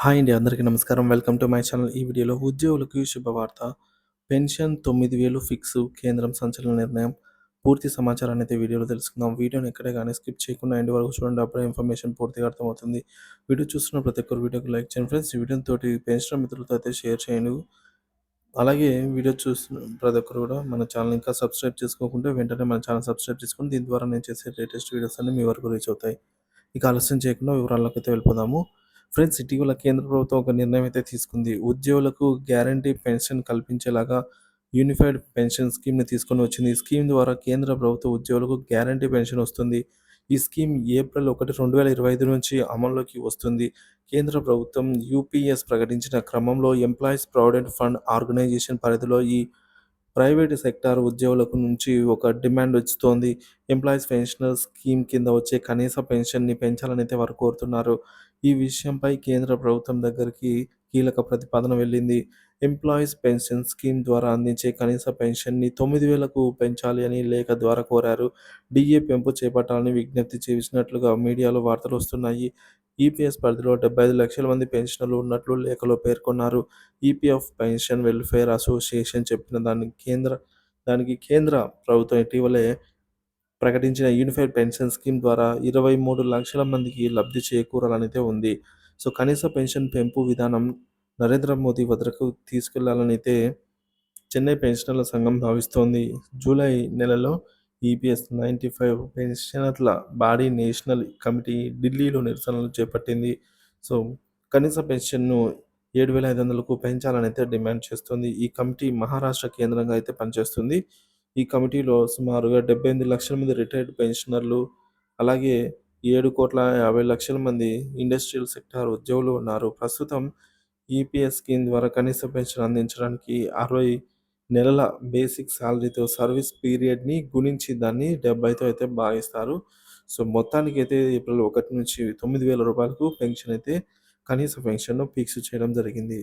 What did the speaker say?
Hi అండి. అందరికీ నమస్కారం. Welcome to my channel. ఈ వీడియోలో ఉద్యోగులకు శుభవార్త. Pension 9,000 fix. కేంద్రం సంచలన నిర్ణయం. పూర్తి సమాచారాన్ని అయితే వీడియోలో తెలుసుకుందాం. వీడియోని ఎక్కడే గానీ స్కిప్ చేయకుండా ఎండ్ వరకు చూడండి. అప్పుడే ఇన్ఫర్మేషన్ పూర్తిగా అర్థమవుతుంది. వీడియో చూస్తున్న ప్రతి ఒక్కరు వీడియోకి లైక్ చేయండి ఫ్రెండ్స్. ఈ వీడియోతోటి పెన్షన్ మిత్రులతో అయితే షేర్ చేయండి. అలాగే వీడియో చూస్తున్న ప్రతి ఒక్కరు కూడా మన ఛానల్ ఇంకా సబ్స్క్రైబ్ చేసుకోకుంటే వెంటనే మన ఛానల్ సబ్స్క్రైబ్ చేసుకోండి. దీని ద్వారా నేను చేసే లేటెస్ట్ వీడియోస్ అన్నీ మీ వరకు రీచ్ అవుతాయి. ఇక ఆలస్యం చేయకుండా వివరాల్లోకి అయితే వెళ్ళిపోదాము. ఫ్రెండ్స్, ఇటీవల కేంద్ర ప్రభుత్వం ఒక నిర్ణయం అయితే తీసుకుంది. ఉద్యోగులకు గ్యారంటీ పెన్షన్ కల్పించేలాగా యూనిఫైడ్ పెన్షన్ స్కీమ్‌ని తీసుకొని వచ్చింది. ఈ స్కీమ్ ద్వారా కేంద్ర ప్రభుత్వ ఉద్యోగులకు గ్యారంటీ పెన్షన్ వస్తుంది. ఈ స్కీమ్ ఏప్రిల్ 1, 2025 నుంచి అమల్లోకి వస్తుంది. కేంద్ర ప్రభుత్వం యూపీఎస్ ప్రకటించిన క్రమంలో ఎంప్లాయీస్ ప్రావిడెంట్ ఫండ్ ఆర్గనైజేషన్ పరిధిలో ఈ ప్రైవేటు సెక్టార్ ఉద్యోగులకు నుంచి ఒక డిమాండ్ వస్తోంది. ఎంప్లాయీస్ పెన్షనర్ స్కీమ్ కింద వచ్చే కనీస పెన్షన్‌ని పెంచాలనైతే వారు కోరుతున్నారు. ఈ విషయంపై కేంద్ర ప్రభుత్వం దగ్గరికి కీలక ప్రతిపాదన వెళ్ళింది. ఎంప్లాయీస్ పెన్షన్ స్కీమ్ ద్వారా అందించే కనీస పెన్షన్‌ని 9,000కు పెంచాలి అని లేఖ ద్వారా కోరారు. డీఏ పెంపు చేపట్టాలని విజ్ఞప్తి చేసినట్లుగా మీడియాలో వార్తలొస్తున్నాయి. ఈపీఎస్ పరిధిలో 75 లక్షల మంది పెన్షనర్లు ఉన్నట్లు లేఖలో పేర్కొన్నారు. ఈపీఎఫ్ పెన్షన్ వెల్ఫేర్ అసోసియేషన్ చెప్పిన దానికి కేంద్ర ప్రభుత్వం ఇటీవలే ప్రకటించిన యూనిఫైడ్ పెన్షన్ స్కీమ్ ద్వారా 23 లక్షల మందికి లబ్ధి చేకూరాలనైతే ఉంది. సో, కనీస పెన్షన్ పెంపు విధానం నరేంద్ర మోదీ వద్దకు తీసుకెళ్లాలనైతే చెన్నై పెన్షనర్ల సంఘం భావిస్తోంది. జూలై నెలలో ఈపీఎస్ 95 పెన్షనర్ల బాడీ నేషనల్ కమిటీ ఢిల్లీలో నిరసనలు చేపట్టింది. సో, కనీస పెన్షన్‌ను 7,500కు పెంచాలనైతే డిమాండ్ చేస్తుంది. ఈ కమిటీ మహారాష్ట్ర కేంద్రంగా అయితే పనిచేస్తుంది. ఈ కమిటీలో సుమారుగా 78 లక్షల మంది రిటైర్డ్ పెన్షనర్లు, అలాగే 7,50,00,000 మంది ఇండస్ట్రియల్ సెక్టార్ ఉద్యోగులు ఉన్నారు. ప్రస్తుతం ఈపీఎస్ స్కీమ్ ద్వారా కనీస పెన్షన్ అందించడానికి 60 నెలల బేసిక్ సాలరీతో సర్వీస్ పీరియడ్‌ని గుణించి దాన్ని 70తో అయితే భాగిస్తారు. సో, మొత్తానికైతే ఏప్రిల్ 1 నుంచి రూ. 9,000 పెన్షన్ అయితే కనీస పెన్షన్‌ను ఫిక్స్ చేయడం జరిగింది.